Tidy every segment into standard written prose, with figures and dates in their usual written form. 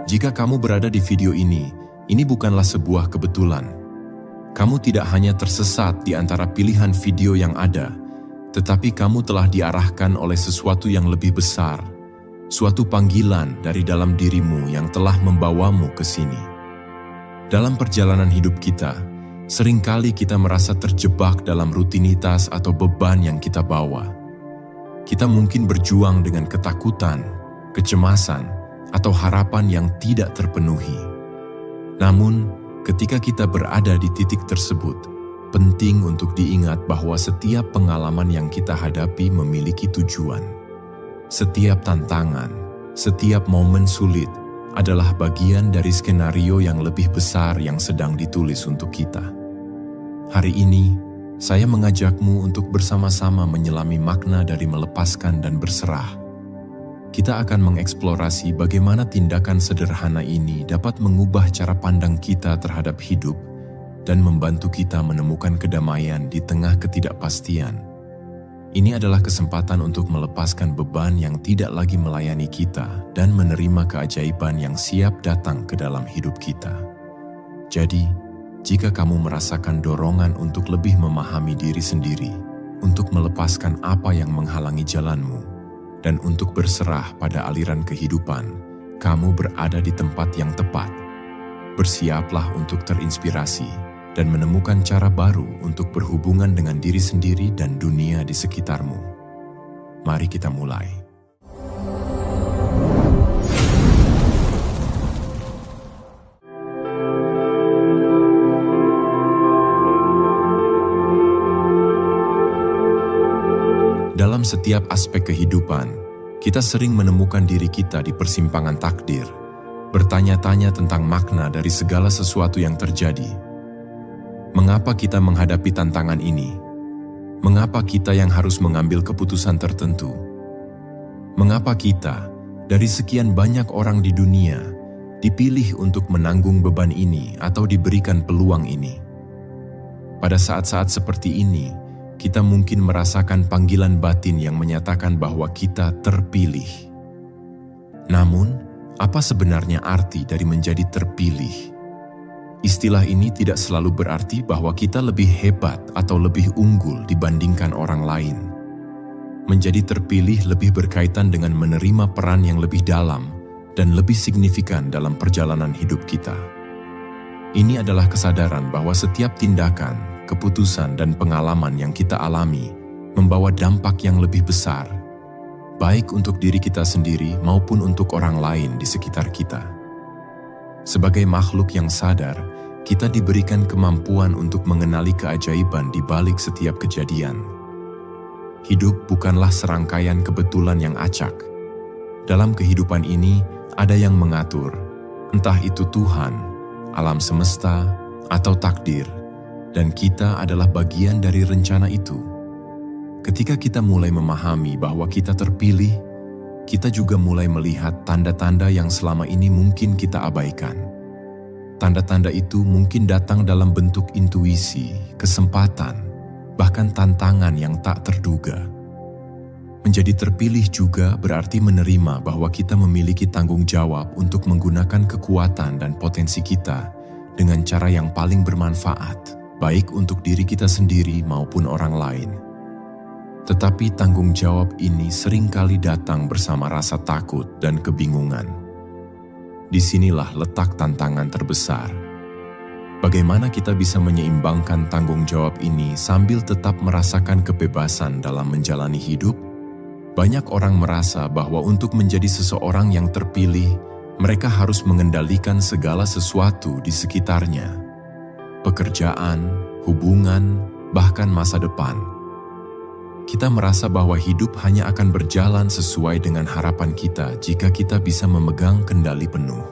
Jika kamu berada di video ini bukanlah sebuah kebetulan. Kamu tidak hanya tersesat di antara pilihan video yang ada, tetapi kamu telah diarahkan oleh sesuatu yang lebih besar, suatu panggilan dari dalam dirimu yang telah membawamu ke sini. Dalam perjalanan hidup kita, seringkali kita merasa terjebak dalam rutinitas atau beban yang kita bawa. Kita mungkin berjuang dengan ketakutan, kecemasan, atau harapan yang tidak terpenuhi. Namun, ketika kita berada di titik tersebut, penting untuk diingat bahwa setiap pengalaman yang kita hadapi memiliki tujuan. Setiap tantangan, setiap momen sulit adalah bagian dari skenario yang lebih besar yang sedang ditulis untuk kita. Hari ini, saya mengajakmu untuk bersama-sama menyelami makna dari melepaskan dan berserah. Kita akan mengeksplorasi bagaimana tindakan sederhana ini dapat mengubah cara pandang kita terhadap hidup dan membantu kita menemukan kedamaian di tengah ketidakpastian. Ini adalah kesempatan untuk melepaskan beban yang tidak lagi melayani kita dan menerima keajaiban yang siap datang ke dalam hidup kita. Jadi, jika kamu merasakan dorongan untuk lebih memahami diri sendiri, untuk melepaskan apa yang menghalangi jalanmu, dan untuk berserah pada aliran kehidupan, kamu berada di tempat yang tepat. Bersiaplah untuk terinspirasi dan menemukan cara baru untuk berhubungan dengan diri sendiri dan dunia di sekitarmu. Mari kita mulai. Dalam setiap aspek kehidupan, kita sering menemukan diri kita di persimpangan takdir, bertanya-tanya tentang makna dari segala sesuatu yang terjadi. Mengapa kita menghadapi tantangan ini? Mengapa kita yang harus mengambil keputusan tertentu? Mengapa kita, dari sekian banyak orang di dunia, dipilih untuk menanggung beban ini atau diberikan peluang ini? Pada saat-saat seperti ini, kita mungkin merasakan panggilan batin yang menyatakan bahwa kita terpilih. Namun, apa sebenarnya arti dari menjadi terpilih? Istilah ini tidak selalu berarti bahwa kita lebih hebat atau lebih unggul dibandingkan orang lain. Menjadi terpilih lebih berkaitan dengan menerima peran yang lebih dalam dan lebih signifikan dalam perjalanan hidup kita. Ini adalah kesadaran bahwa setiap tindakan, keputusan, dan pengalaman yang kita alami membawa dampak yang lebih besar, baik untuk diri kita sendiri maupun untuk orang lain di sekitar kita. Sebagai makhluk yang sadar, kita diberikan kemampuan untuk mengenali keajaiban di balik setiap kejadian. Hidup bukanlah serangkaian kebetulan yang acak. Dalam kehidupan ini, ada yang mengatur, entah itu Tuhan, alam semesta, atau takdir, dan kita adalah bagian dari rencana itu. Ketika kita mulai memahami bahwa kita terpilih, kita juga mulai melihat tanda-tanda yang selama ini mungkin kita abaikan. Tanda-tanda itu mungkin datang dalam bentuk intuisi, kesempatan, bahkan tantangan yang tak terduga. Menjadi terpilih juga berarti menerima bahwa kita memiliki tanggung jawab untuk menggunakan kekuatan dan potensi kita dengan cara yang paling bermanfaat, baik untuk diri kita sendiri maupun orang lain. Tetapi tanggung jawab ini seringkali datang bersama rasa takut dan kebingungan. Disinilah letak tantangan terbesar. Bagaimana kita bisa menyeimbangkan tanggung jawab ini sambil tetap merasakan kebebasan dalam menjalani hidup? Banyak orang merasa bahwa untuk menjadi seseorang yang terpilih, mereka harus mengendalikan segala sesuatu di sekitarnya. Pekerjaan, hubungan, bahkan masa depan. Kita merasa bahwa hidup hanya akan berjalan sesuai dengan harapan kita jika kita bisa memegang kendali penuh.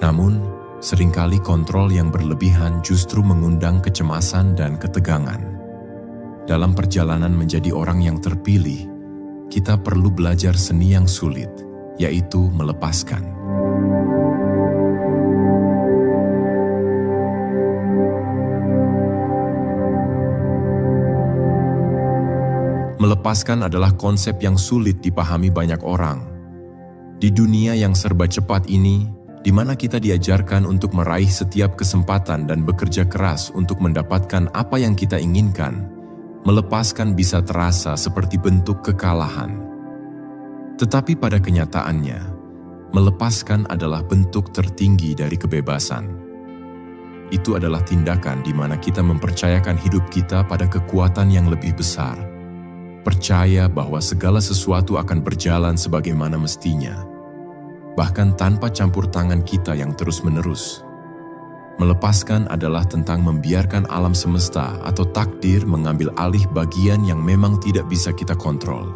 Namun, seringkali kontrol yang berlebihan justru mengundang kecemasan dan ketegangan. Dalam perjalanan menjadi orang yang terpilih, kita perlu belajar seni yang sulit, yaitu melepaskan. Melepaskan adalah konsep yang sulit dipahami banyak orang. Di dunia yang serba cepat ini, di mana kita diajarkan untuk meraih setiap kesempatan dan bekerja keras untuk mendapatkan apa yang kita inginkan, melepaskan bisa terasa seperti bentuk kekalahan. Tetapi pada kenyataannya, melepaskan adalah bentuk tertinggi dari kebebasan. Itu adalah tindakan di mana kita mempercayakan hidup kita pada kekuatan yang lebih besar. Percaya bahwa segala sesuatu akan berjalan sebagaimana mestinya, bahkan tanpa campur tangan kita yang terus-menerus. Melepaskan adalah tentang membiarkan alam semesta atau takdir mengambil alih bagian yang memang tidak bisa kita kontrol.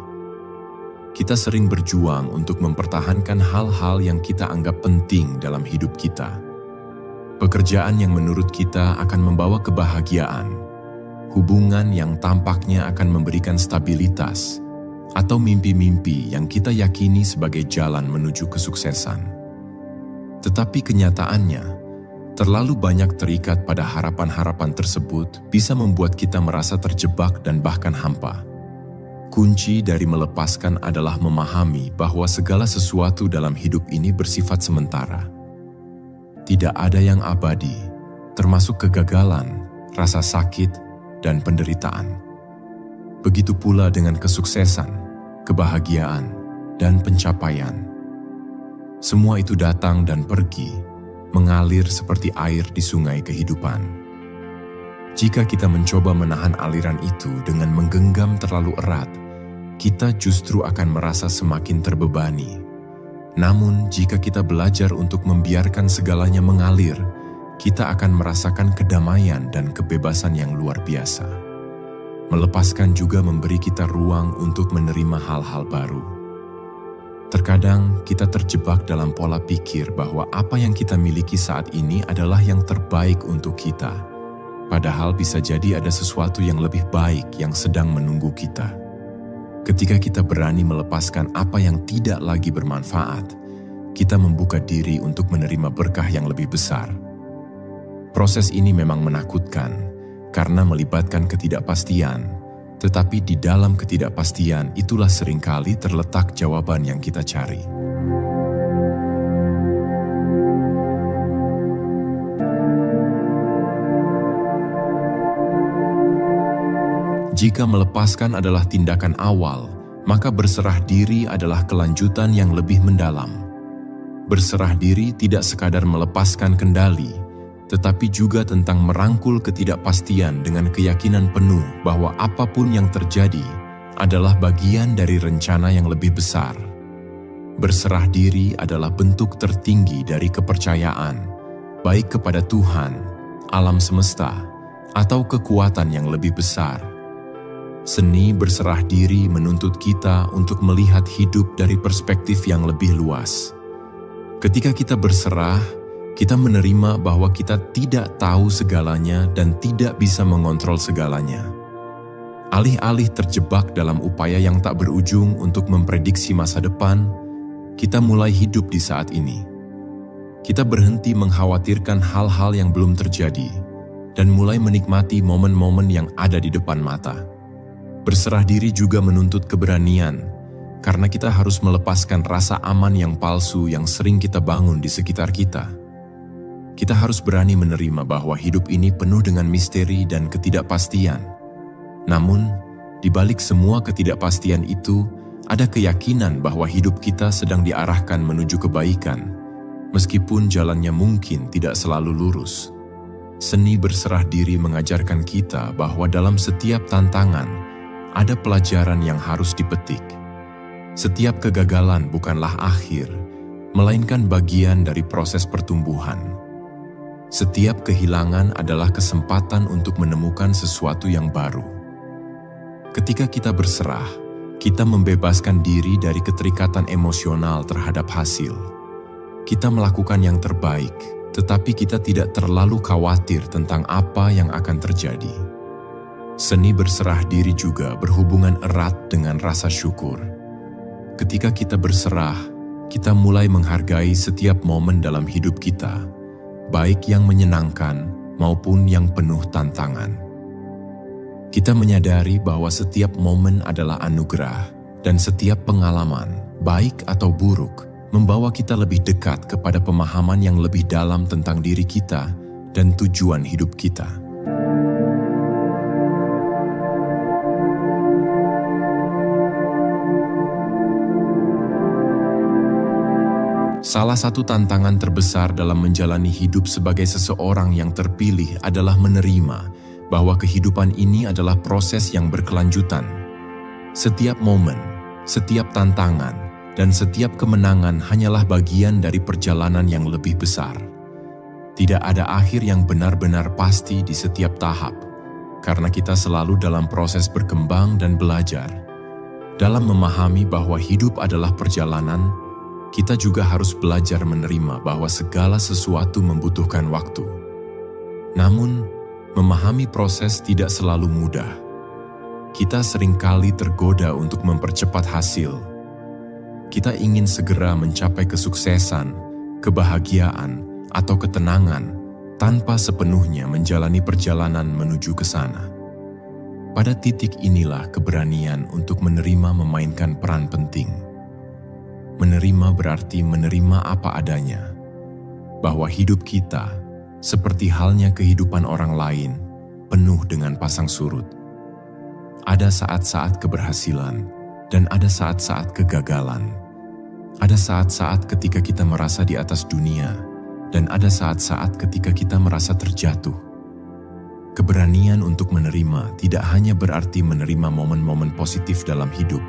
Kita sering berjuang untuk mempertahankan hal-hal yang kita anggap penting dalam hidup kita. Pekerjaan yang menurut kita akan membawa kebahagiaan, hubungan yang tampaknya akan memberikan stabilitas, atau mimpi-mimpi yang kita yakini sebagai jalan menuju kesuksesan. Tetapi kenyataannya, terlalu banyak terikat pada harapan-harapan tersebut bisa membuat kita merasa terjebak dan bahkan hampa. Kunci dari melepaskan adalah memahami bahwa segala sesuatu dalam hidup ini bersifat sementara. Tidak ada yang abadi, termasuk kegagalan, rasa sakit, dan penderitaan. Begitu pula dengan kesuksesan, kebahagiaan, dan pencapaian. Semua itu datang dan pergi, mengalir seperti air di sungai kehidupan. Jika kita mencoba menahan aliran itu dengan menggenggam terlalu erat, kita justru akan merasa semakin terbebani. Namun, jika kita belajar untuk membiarkan segalanya mengalir, kita akan merasakan kedamaian dan kebebasan yang luar biasa. Melepaskan juga memberi kita ruang untuk menerima hal-hal baru. Terkadang kita terjebak dalam pola pikir bahwa apa yang kita miliki saat ini adalah yang terbaik untuk kita. Padahal bisa jadi ada sesuatu yang lebih baik yang sedang menunggu kita. Ketika kita berani melepaskan apa yang tidak lagi bermanfaat, kita membuka diri untuk menerima berkah yang lebih besar. Proses ini memang menakutkan karena melibatkan ketidakpastian, tetapi di dalam ketidakpastian itulah seringkali terletak jawaban yang kita cari. Jika melepaskan adalah tindakan awal, maka berserah diri adalah kelanjutan yang lebih mendalam. Berserah diri tidak sekadar melepaskan kendali, tetapi juga tentang merangkul ketidakpastian dengan keyakinan penuh bahwa apapun yang terjadi adalah bagian dari rencana yang lebih besar. Berserah diri adalah bentuk tertinggi dari kepercayaan, baik kepada Tuhan, alam semesta, atau kekuatan yang lebih besar. Seni berserah diri menuntut kita untuk melihat hidup dari perspektif yang lebih luas. Ketika kita berserah, kita menerima bahwa kita tidak tahu segalanya dan tidak bisa mengontrol segalanya. Alih-alih terjebak dalam upaya yang tak berujung untuk memprediksi masa depan, kita mulai hidup di saat ini. Kita berhenti mengkhawatirkan hal-hal yang belum terjadi dan mulai menikmati momen-momen yang ada di depan mata. Berserah diri juga menuntut keberanian, karena kita harus melepaskan rasa aman yang palsu yang sering kita bangun di sekitar kita. Kita harus berani menerima bahwa hidup ini penuh dengan misteri dan ketidakpastian. Namun, di balik semua ketidakpastian itu, ada keyakinan bahwa hidup kita sedang diarahkan menuju kebaikan, meskipun jalannya mungkin tidak selalu lurus. Seni berserah diri mengajarkan kita bahwa dalam setiap tantangan, ada pelajaran yang harus dipetik. Setiap kegagalan bukanlah akhir, melainkan bagian dari proses pertumbuhan. Setiap kehilangan adalah kesempatan untuk menemukan sesuatu yang baru. Ketika kita berserah, kita membebaskan diri dari keterikatan emosional terhadap hasil. Kita melakukan yang terbaik, tetapi kita tidak terlalu khawatir tentang apa yang akan terjadi. Seni berserah diri juga berhubungan erat dengan rasa syukur. Ketika kita berserah, kita mulai menghargai setiap momen dalam hidup kita, baik yang menyenangkan maupun yang penuh tantangan. Kita menyadari bahwa setiap momen adalah anugerah, dan setiap pengalaman, baik atau buruk, membawa kita lebih dekat kepada pemahaman yang lebih dalam tentang diri kita dan tujuan hidup kita. Salah satu tantangan terbesar dalam menjalani hidup sebagai seseorang yang terpilih adalah menerima bahwa kehidupan ini adalah proses yang berkelanjutan. Setiap momen, setiap tantangan, dan setiap kemenangan hanyalah bagian dari perjalanan yang lebih besar. Tidak ada akhir yang benar-benar pasti di setiap tahap, karena kita selalu dalam proses berkembang dan belajar. Dalam memahami bahwa hidup adalah perjalanan, kita juga harus belajar menerima bahwa segala sesuatu membutuhkan waktu. Namun, memahami proses tidak selalu mudah. Kita seringkali tergoda untuk mempercepat hasil. Kita ingin segera mencapai kesuksesan, kebahagiaan, atau ketenangan tanpa sepenuhnya menjalani perjalanan menuju ke sana. Pada titik inilah keberanian untuk menerima memainkan peran penting. Menerima berarti menerima apa adanya, bahwa hidup kita, seperti halnya kehidupan orang lain, penuh dengan pasang surut. Ada saat-saat keberhasilan, dan ada saat-saat kegagalan. Ada saat-saat ketika kita merasa di atas dunia, dan ada saat-saat ketika kita merasa terjatuh. Keberanian untuk menerima tidak hanya berarti menerima momen-momen positif dalam hidup,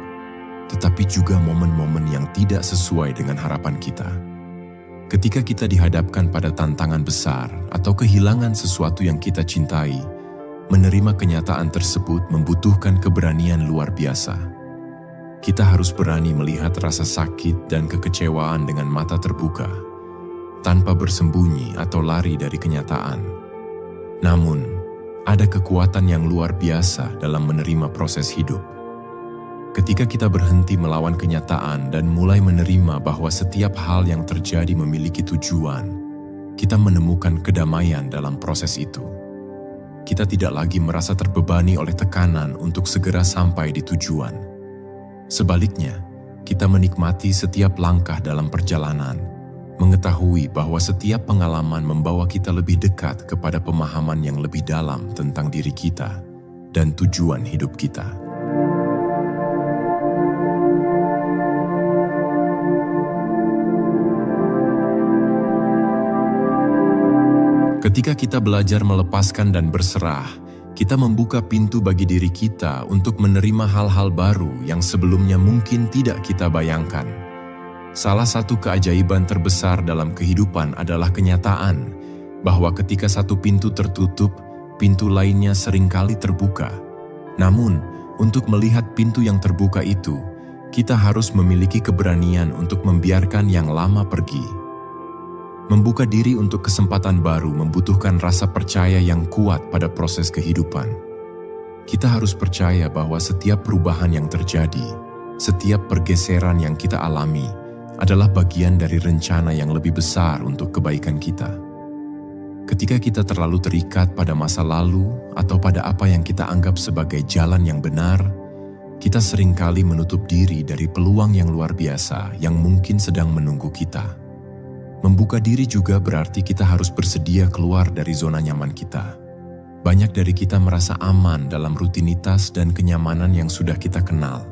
tetapi juga momen-momen yang tidak sesuai dengan harapan kita. Ketika kita dihadapkan pada tantangan besar atau kehilangan sesuatu yang kita cintai, menerima kenyataan tersebut membutuhkan keberanian luar biasa. Kita harus berani melihat rasa sakit dan kekecewaan dengan mata terbuka, tanpa bersembunyi atau lari dari kenyataan. Namun, ada kekuatan yang luar biasa dalam menerima proses hidup. Ketika kita berhenti melawan kenyataan dan mulai menerima bahwa setiap hal yang terjadi memiliki tujuan, kita menemukan kedamaian dalam proses itu. Kita tidak lagi merasa terbebani oleh tekanan untuk segera sampai di tujuan. Sebaliknya, kita menikmati setiap langkah dalam perjalanan, mengetahui bahwa setiap pengalaman membawa kita lebih dekat kepada pemahaman yang lebih dalam tentang diri kita dan tujuan hidup kita. Ketika kita belajar melepaskan dan berserah, kita membuka pintu bagi diri kita untuk menerima hal-hal baru yang sebelumnya mungkin tidak kita bayangkan. Salah satu keajaiban terbesar dalam kehidupan adalah kenyataan bahwa ketika satu pintu tertutup, pintu lainnya seringkali terbuka. Namun, untuk melihat pintu yang terbuka itu, kita harus memiliki keberanian untuk membiarkan yang lama pergi. Membuka diri untuk kesempatan baru membutuhkan rasa percaya yang kuat pada proses kehidupan. Kita harus percaya bahwa setiap perubahan yang terjadi, setiap pergeseran yang kita alami, adalah bagian dari rencana yang lebih besar untuk kebaikan kita. Ketika kita terlalu terikat pada masa lalu atau pada apa yang kita anggap sebagai jalan yang benar, kita seringkali menutup diri dari peluang yang luar biasa yang mungkin sedang menunggu kita. Membuka diri juga berarti kita harus bersedia keluar dari zona nyaman kita. Banyak dari kita merasa aman dalam rutinitas dan kenyamanan yang sudah kita kenal.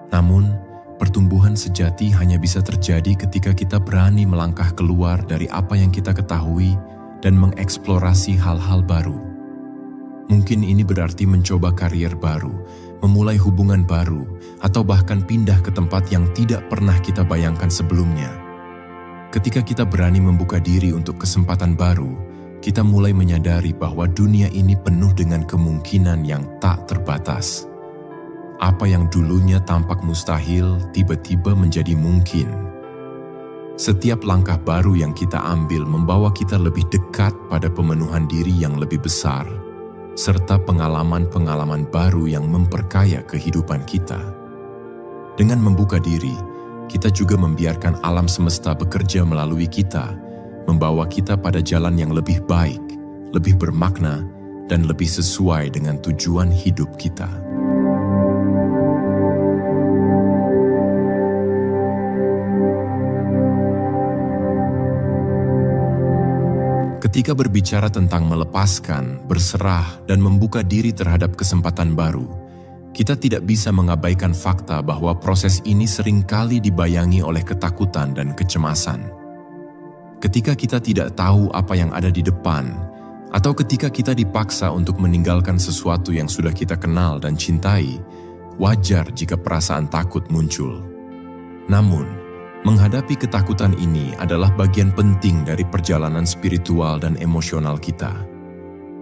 Namun, pertumbuhan sejati hanya bisa terjadi ketika kita berani melangkah keluar dari apa yang kita ketahui dan mengeksplorasi hal-hal baru. Mungkin ini berarti mencoba karier baru, memulai hubungan baru, atau bahkan pindah ke tempat yang tidak pernah kita bayangkan sebelumnya. Ketika kita berani membuka diri untuk kesempatan baru, kita mulai menyadari bahwa dunia ini penuh dengan kemungkinan yang tak terbatas. Apa yang dulunya tampak mustahil tiba-tiba menjadi mungkin. Setiap langkah baru yang kita ambil membawa kita lebih dekat pada pemenuhan diri yang lebih besar, serta pengalaman-pengalaman baru yang memperkaya kehidupan kita. Dengan membuka diri, kita juga membiarkan alam semesta bekerja melalui kita, membawa kita pada jalan yang lebih baik, lebih bermakna, dan lebih sesuai dengan tujuan hidup kita. Ketika berbicara tentang melepaskan, berserah, dan membuka diri terhadap kesempatan baru, kita tidak bisa mengabaikan fakta bahwa proses ini seringkali dibayangi oleh ketakutan dan kecemasan. Ketika kita tidak tahu apa yang ada di depan, atau ketika kita dipaksa untuk meninggalkan sesuatu yang sudah kita kenal dan cintai, wajar jika perasaan takut muncul. Namun, menghadapi ketakutan ini adalah bagian penting dari perjalanan spiritual dan emosional kita.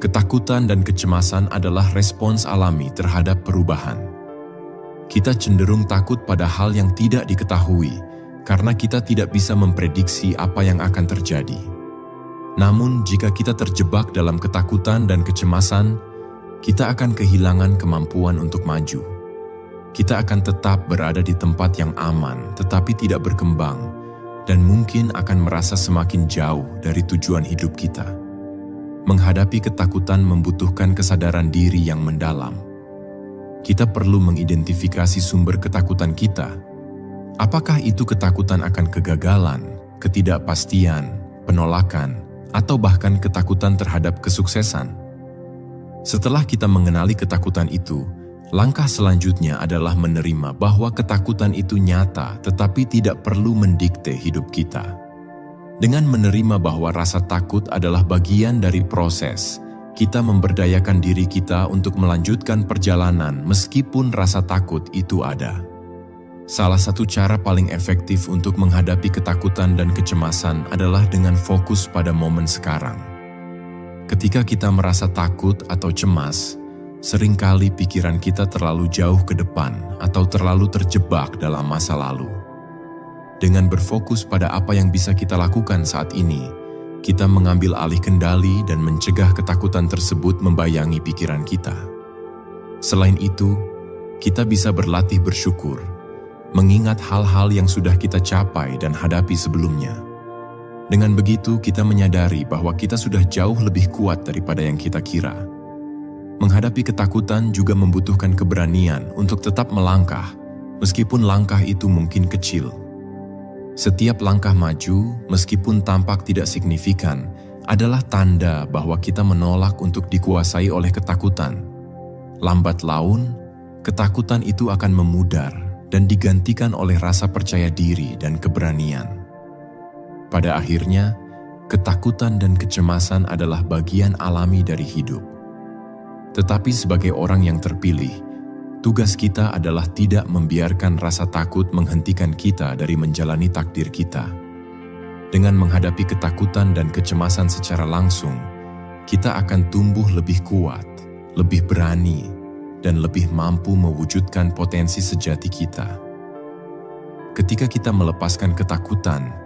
Ketakutan dan kecemasan adalah respons alami terhadap perubahan. Kita cenderung takut pada hal yang tidak diketahui, karena kita tidak bisa memprediksi apa yang akan terjadi. Namun, jika kita terjebak dalam ketakutan dan kecemasan, kita akan kehilangan kemampuan untuk maju. Kita akan tetap berada di tempat yang aman, tetapi tidak berkembang, dan mungkin akan merasa semakin jauh dari tujuan hidup kita. Menghadapi ketakutan membutuhkan kesadaran diri yang mendalam. Kita perlu mengidentifikasi sumber ketakutan kita. Apakah itu ketakutan akan kegagalan, ketidakpastian, penolakan, atau bahkan ketakutan terhadap kesuksesan? Setelah kita mengenali ketakutan itu, langkah selanjutnya adalah menerima bahwa ketakutan itu nyata tetapi tidak perlu mendikte hidup kita. Dengan menerima bahwa rasa takut adalah bagian dari proses, kita memberdayakan diri kita untuk melanjutkan perjalanan meskipun rasa takut itu ada. Salah satu cara paling efektif untuk menghadapi ketakutan dan kecemasan adalah dengan fokus pada momen sekarang. Ketika kita merasa takut atau cemas, seringkali pikiran kita terlalu jauh ke depan atau terlalu terjebak dalam masa lalu. Dengan berfokus pada apa yang bisa kita lakukan saat ini, kita mengambil alih kendali dan mencegah ketakutan tersebut membayangi pikiran kita. Selain itu, kita bisa berlatih bersyukur, mengingat hal-hal yang sudah kita capai dan hadapi sebelumnya. Dengan begitu, kita menyadari bahwa kita sudah jauh lebih kuat daripada yang kita kira. Menghadapi ketakutan juga membutuhkan keberanian untuk tetap melangkah, meskipun langkah itu mungkin kecil. Setiap langkah maju, meskipun tampak tidak signifikan, adalah tanda bahwa kita menolak untuk dikuasai oleh ketakutan. Lambat laun, ketakutan itu akan memudar dan digantikan oleh rasa percaya diri dan keberanian. Pada akhirnya, ketakutan dan kecemasan adalah bagian alami dari hidup. Tetapi sebagai orang yang terpilih, tugas kita adalah tidak membiarkan rasa takut menghentikan kita dari menjalani takdir kita. Dengan menghadapi ketakutan dan kecemasan secara langsung, kita akan tumbuh lebih kuat, lebih berani, dan lebih mampu mewujudkan potensi sejati kita. Ketika kita melepaskan ketakutan,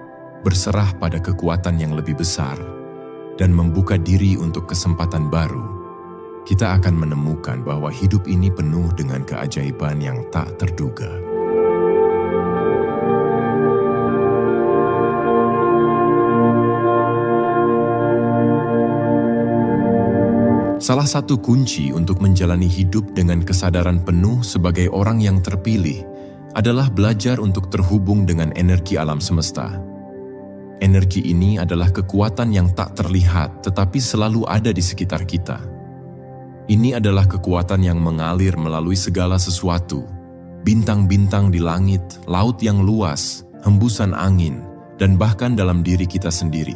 berserah pada kekuatan yang lebih besar, dan membuka diri untuk kesempatan baru, kita akan menemukan bahwa hidup ini penuh dengan keajaiban yang tak terduga. Salah satu kunci untuk menjalani hidup dengan kesadaran penuh sebagai orang yang terpilih adalah belajar untuk terhubung dengan energi alam semesta. Energi ini adalah kekuatan yang tak terlihat tetapi selalu ada di sekitar kita. Ini adalah kekuatan yang mengalir melalui segala sesuatu, bintang-bintang di langit, laut yang luas, hembusan angin, dan bahkan dalam diri kita sendiri.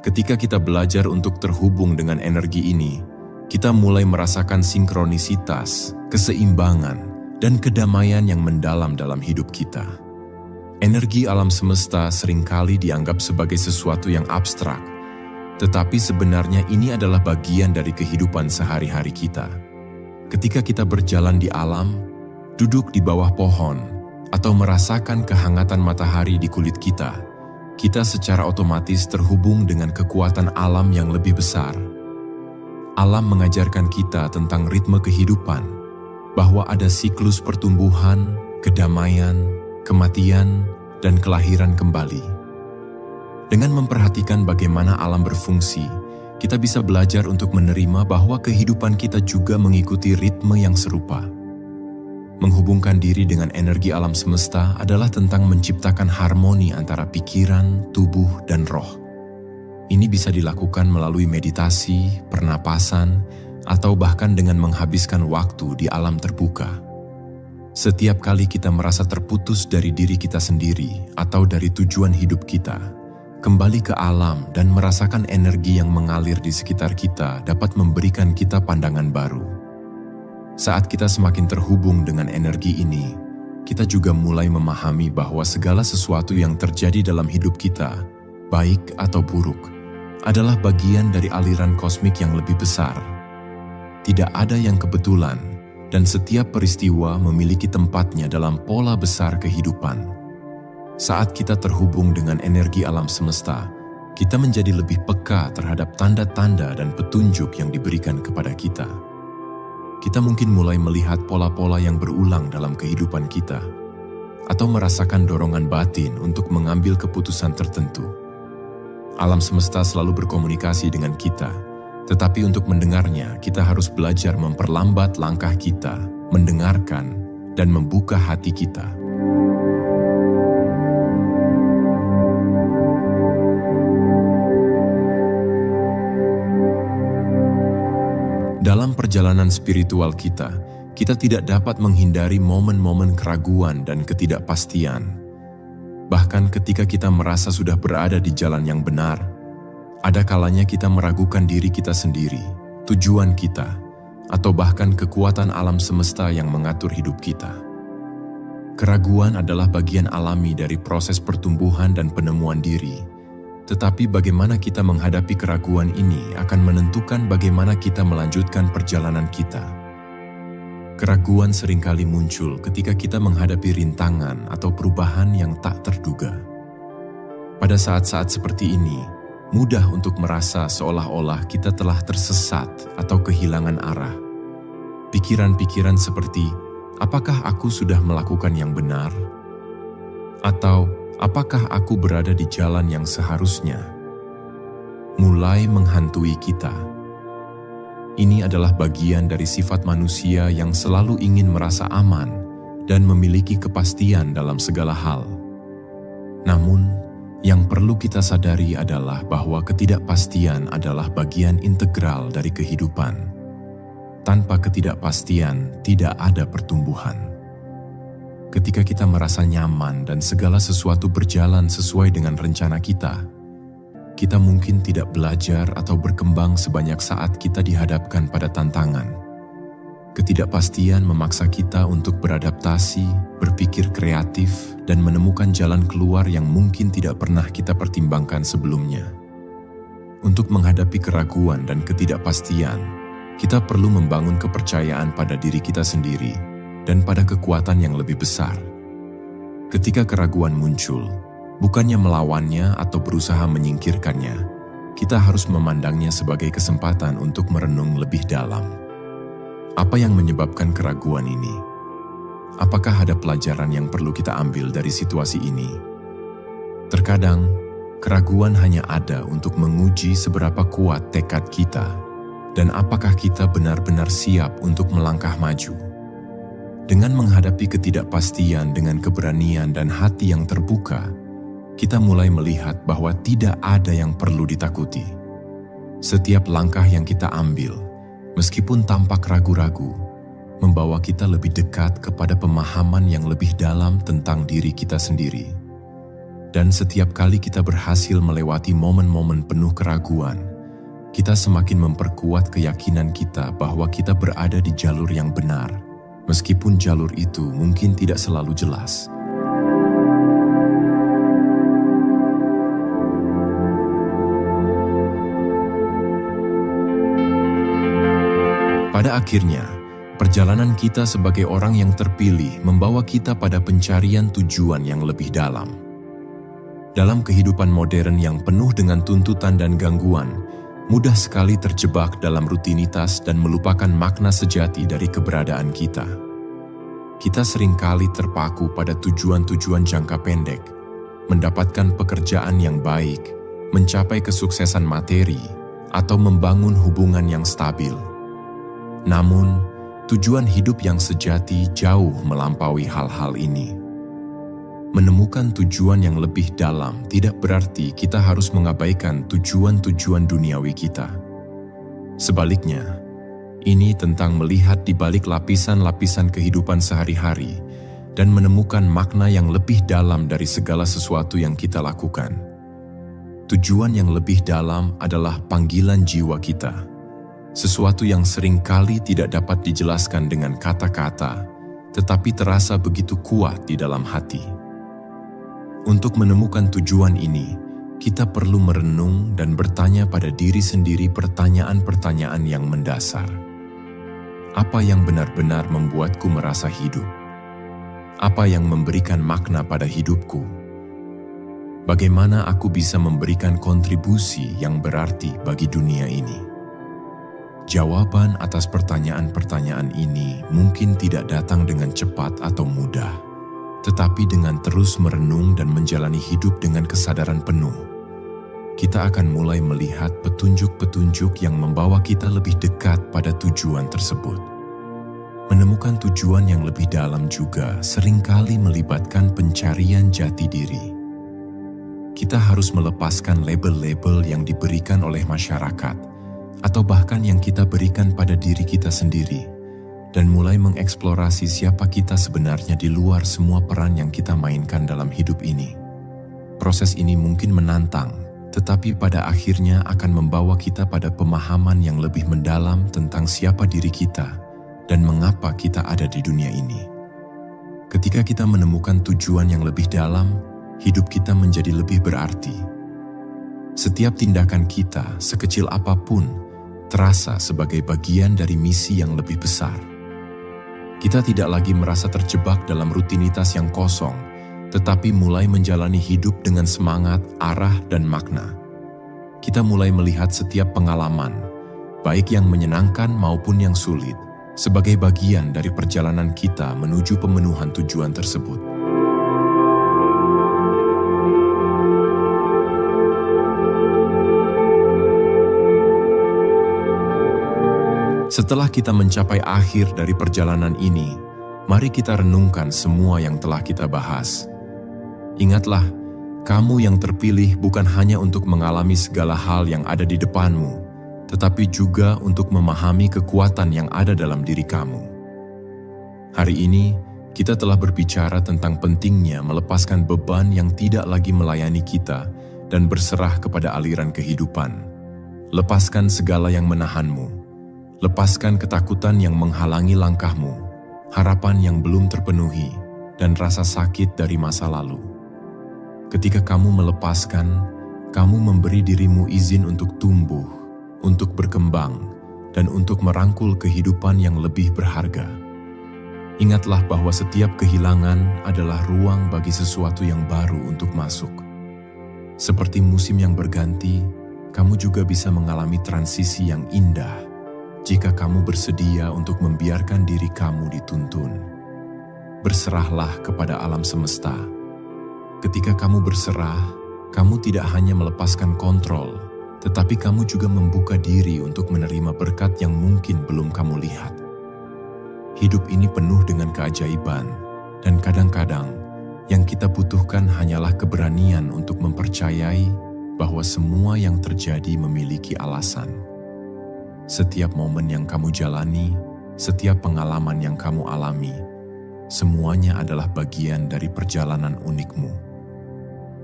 Ketika kita belajar untuk terhubung dengan energi ini, kita mulai merasakan sinkronisitas, keseimbangan, dan kedamaian yang mendalam dalam hidup kita. Energi alam semesta seringkali dianggap sebagai sesuatu yang abstrak, tetapi sebenarnya ini adalah bagian dari kehidupan sehari-hari kita. Ketika kita berjalan di alam, duduk di bawah pohon, atau merasakan kehangatan matahari di kulit kita, kita secara otomatis terhubung dengan kekuatan alam yang lebih besar. Alam mengajarkan kita tentang ritme kehidupan, bahwa ada siklus pertumbuhan, kedamaian, kematian, dan kelahiran kembali. Dengan memperhatikan bagaimana alam berfungsi, kita bisa belajar untuk menerima bahwa kehidupan kita juga mengikuti ritme yang serupa. Menghubungkan diri dengan energi alam semesta adalah tentang menciptakan harmoni antara pikiran, tubuh, dan roh. Ini bisa dilakukan melalui meditasi, pernapasan, atau bahkan dengan menghabiskan waktu di alam terbuka. Setiap kali kita merasa terputus dari diri kita sendiri atau dari tujuan hidup kita, kembali ke alam dan merasakan energi yang mengalir di sekitar kita dapat memberikan kita pandangan baru. Saat kita semakin terhubung dengan energi ini, kita juga mulai memahami bahwa segala sesuatu yang terjadi dalam hidup kita, baik atau buruk, adalah bagian dari aliran kosmik yang lebih besar. Tidak ada yang kebetulan, dan setiap peristiwa memiliki tempatnya dalam pola besar kehidupan. Saat kita terhubung dengan energi alam semesta, kita menjadi lebih peka terhadap tanda-tanda dan petunjuk yang diberikan kepada kita. Kita mungkin mulai melihat pola-pola yang berulang dalam kehidupan kita, atau merasakan dorongan batin untuk mengambil keputusan tertentu. Alam semesta selalu berkomunikasi dengan kita, tetapi untuk mendengarnya kita harus belajar memperlambat langkah kita, mendengarkan, dan membuka hati kita. Dalam perjalanan spiritual kita tidak dapat menghindari momen-momen keraguan dan ketidakpastian. Bahkan ketika kita merasa sudah berada di jalan yang benar, ada kalanya kita meragukan diri kita sendiri, tujuan kita, atau bahkan kekuatan alam semesta yang mengatur hidup kita. Keraguan adalah bagian alami dari proses pertumbuhan dan penemuan diri. Tetapi bagaimana kita menghadapi keraguan ini akan menentukan bagaimana kita melanjutkan perjalanan kita. Keraguan seringkali muncul ketika kita menghadapi rintangan atau perubahan yang tak terduga. Pada saat-saat seperti ini, mudah untuk merasa seolah-olah kita telah tersesat atau kehilangan arah. Pikiran-pikiran seperti, apakah aku sudah melakukan yang benar? Atau, apakah aku berada di jalan yang seharusnya? Mulai menghantui kita. Ini adalah bagian dari sifat manusia yang selalu ingin merasa aman dan memiliki kepastian dalam segala hal. Namun, yang perlu kita sadari adalah bahwa ketidakpastian adalah bagian integral dari kehidupan. Tanpa ketidakpastian, tidak ada pertumbuhan. Ketika kita merasa nyaman dan segala sesuatu berjalan sesuai dengan rencana kita mungkin tidak belajar atau berkembang sebanyak saat kita dihadapkan pada tantangan. Ketidakpastian memaksa kita untuk beradaptasi, berpikir kreatif, dan menemukan jalan keluar yang mungkin tidak pernah kita pertimbangkan sebelumnya. Untuk menghadapi keraguan dan ketidakpastian, kita perlu membangun kepercayaan pada diri kita sendiri dan pada kekuatan yang lebih besar. Ketika keraguan muncul, bukannya melawannya atau berusaha menyingkirkannya, kita harus memandangnya sebagai kesempatan untuk merenung lebih dalam. Apa yang menyebabkan keraguan ini? Apakah ada pelajaran yang perlu kita ambil dari situasi ini? Terkadang, keraguan hanya ada untuk menguji seberapa kuat tekad kita dan apakah kita benar-benar siap untuk melangkah maju. Dengan menghadapi ketidakpastian dengan keberanian dan hati yang terbuka, kita mulai melihat bahwa tidak ada yang perlu ditakuti. Setiap langkah yang kita ambil, meskipun tampak ragu-ragu, membawa kita lebih dekat kepada pemahaman yang lebih dalam tentang diri kita sendiri. Dan setiap kali kita berhasil melewati momen-momen penuh keraguan, kita semakin memperkuat keyakinan kita bahwa kita berada di jalur yang benar, meskipun jalur itu mungkin tidak selalu jelas. Pada akhirnya, perjalanan kita sebagai orang yang terpilih membawa kita pada pencarian tujuan yang lebih dalam. Dalam kehidupan modern yang penuh dengan tuntutan dan gangguan, mudah sekali terjebak dalam rutinitas dan melupakan makna sejati dari keberadaan kita. Kita seringkali terpaku pada tujuan-tujuan jangka pendek, mendapatkan pekerjaan yang baik, mencapai kesuksesan materi, atau membangun hubungan yang stabil. Namun, tujuan hidup yang sejati jauh melampaui hal-hal ini. Menemukan tujuan yang lebih dalam tidak berarti kita harus mengabaikan tujuan-tujuan duniawi kita. Sebaliknya, ini tentang melihat di balik lapisan-lapisan kehidupan sehari-hari dan menemukan makna yang lebih dalam dari segala sesuatu yang kita lakukan. Tujuan yang lebih dalam adalah panggilan jiwa kita, sesuatu yang seringkali tidak dapat dijelaskan dengan kata-kata, tetapi terasa begitu kuat di dalam hati. Untuk menemukan tujuan ini, kita perlu merenung dan bertanya pada diri sendiri pertanyaan-pertanyaan yang mendasar. Apa yang benar-benar membuatku merasa hidup? Apa yang memberikan makna pada hidupku? Bagaimana aku bisa memberikan kontribusi yang berarti bagi dunia ini? Jawaban atas pertanyaan-pertanyaan ini mungkin tidak datang dengan cepat atau mudah, tetapi dengan terus merenung dan menjalani hidup dengan kesadaran penuh, kita akan mulai melihat petunjuk-petunjuk yang membawa kita lebih dekat pada tujuan tersebut. Menemukan tujuan yang lebih dalam juga seringkali melibatkan pencarian jati diri. Kita harus melepaskan label-label yang diberikan oleh masyarakat, atau bahkan yang kita berikan pada diri kita sendiri, dan mulai mengeksplorasi siapa kita sebenarnya di luar semua peran yang kita mainkan dalam hidup ini. Proses ini mungkin menantang, tetapi pada akhirnya akan membawa kita pada pemahaman yang lebih mendalam tentang siapa diri kita dan mengapa kita ada di dunia ini. Ketika kita menemukan tujuan yang lebih dalam, hidup kita menjadi lebih berarti. Setiap tindakan kita, sekecil apapun, terasa sebagai bagian dari misi yang lebih besar. Kita tidak lagi merasa terjebak dalam rutinitas yang kosong, tetapi mulai menjalani hidup dengan semangat, arah, dan makna. Kita mulai melihat setiap pengalaman, baik yang menyenangkan maupun yang sulit, sebagai bagian dari perjalanan kita menuju pemenuhan tujuan tersebut. Setelah kita mencapai akhir dari perjalanan ini, mari kita renungkan semua yang telah kita bahas. Ingatlah, kamu yang terpilih bukan hanya untuk mengalami segala hal yang ada di depanmu, tetapi juga untuk memahami kekuatan yang ada dalam diri kamu. Hari ini, kita telah berbicara tentang pentingnya melepaskan beban yang tidak lagi melayani kita dan berserah kepada aliran kehidupan. Lepaskan segala yang menahanmu. Lepaskan ketakutan yang menghalangi langkahmu, harapan yang belum terpenuhi, dan rasa sakit dari masa lalu. Ketika kamu melepaskan, kamu memberi dirimu izin untuk tumbuh, untuk berkembang, dan untuk merangkul kehidupan yang lebih berharga. Ingatlah bahwa setiap kehilangan adalah ruang bagi sesuatu yang baru untuk masuk. Seperti musim yang berganti, kamu juga bisa mengalami transisi yang indah jika kamu bersedia untuk membiarkan diri kamu dituntun. Berserahlah kepada alam semesta. Ketika kamu berserah, kamu tidak hanya melepaskan kontrol, tetapi kamu juga membuka diri untuk menerima berkat yang mungkin belum kamu lihat. Hidup ini penuh dengan keajaiban, dan kadang-kadang yang kita butuhkan hanyalah keberanian untuk mempercayai bahwa semua yang terjadi memiliki alasan. Setiap momen yang kamu jalani, setiap pengalaman yang kamu alami, semuanya adalah bagian dari perjalanan unikmu.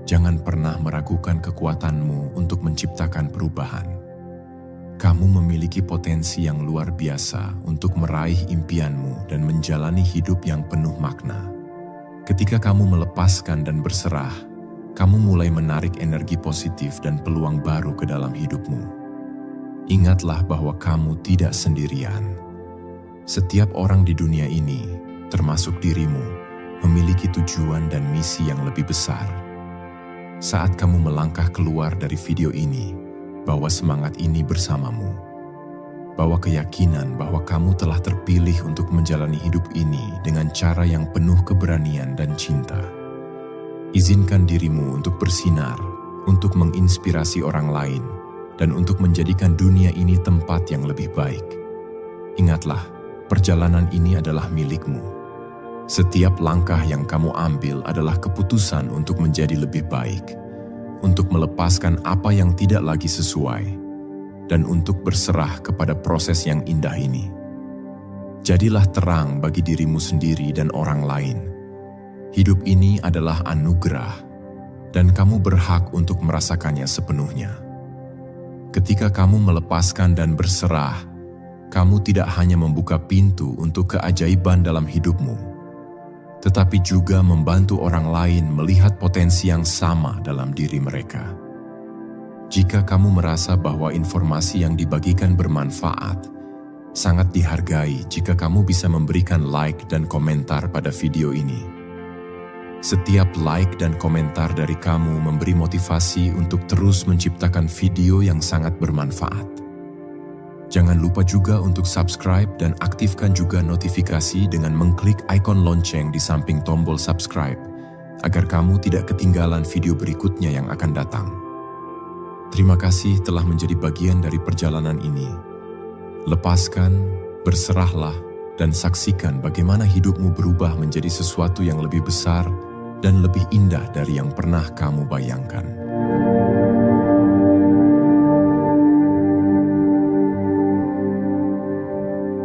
Jangan pernah meragukan kekuatanmu untuk menciptakan perubahan. Kamu memiliki potensi yang luar biasa untuk meraih impianmu dan menjalani hidup yang penuh makna. Ketika kamu melepaskan dan berserah, kamu mulai menarik energi positif dan peluang baru ke dalam hidupmu. Ingatlah bahwa kamu tidak sendirian. Setiap orang di dunia ini, termasuk dirimu, memiliki tujuan dan misi yang lebih besar. Saat kamu melangkah keluar dari video ini, bawa semangat ini bersamamu. Bawa keyakinan bahwa kamu telah terpilih untuk menjalani hidup ini dengan cara yang penuh keberanian dan cinta. Izinkan dirimu untuk bersinar, untuk menginspirasi orang lain, dan untuk menjadikan dunia ini tempat yang lebih baik. Ingatlah, perjalanan ini adalah milikmu. Setiap langkah yang kamu ambil adalah keputusan untuk menjadi lebih baik, untuk melepaskan apa yang tidak lagi sesuai, dan untuk berserah kepada proses yang indah ini. Jadilah terang bagi dirimu sendiri dan orang lain. Hidup ini adalah anugerah, dan kamu berhak untuk merasakannya sepenuhnya. Ketika kamu melepaskan dan berserah, kamu tidak hanya membuka pintu untuk keajaiban dalam hidupmu, tetapi juga membantu orang lain melihat potensi yang sama dalam diri mereka. Jika kamu merasa bahwa informasi yang dibagikan bermanfaat, sangat dihargai jika kamu bisa memberikan like dan komentar pada video ini. Setiap like dan komentar dari kamu memberi motivasi untuk terus menciptakan video yang sangat bermanfaat. Jangan lupa juga untuk subscribe dan aktifkan juga notifikasi dengan mengklik ikon lonceng di samping tombol subscribe, agar kamu tidak ketinggalan video berikutnya yang akan datang. Terima kasih telah menjadi bagian dari perjalanan ini. Lepaskan, berserahlah, dan saksikan bagaimana hidupmu berubah menjadi sesuatu yang lebih besar dan lebih indah dari yang pernah kamu bayangkan.